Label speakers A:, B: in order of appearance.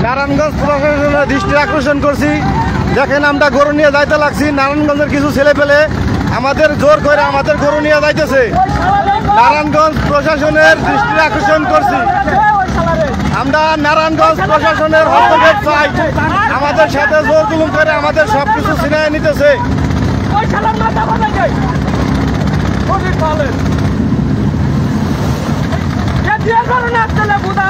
A: নারায়ণগঞ্জ প্রশাসনের দৃষ্টি আকর্ষণ করছি। দেখেন আমরা গরু নিয়ে যাইতে লাগছি, নারায়ণগঞ্জের কিছু ছেলে পেলে আমাদের জোর করে আমাদের গরু নিয়ে যাইতেছে। নারায়ণগঞ্জ প্রশাসনের দৃষ্টি আকর্ষণ করছি, আমরা নারায়ণগঞ্জ প্রশাসনের হস্তক্ষেপ চাই। আমাদের সাথে জোর জুলুম করে আমাদের সবকিছু ছিনিয়ে নিতেছে।
B: বুদা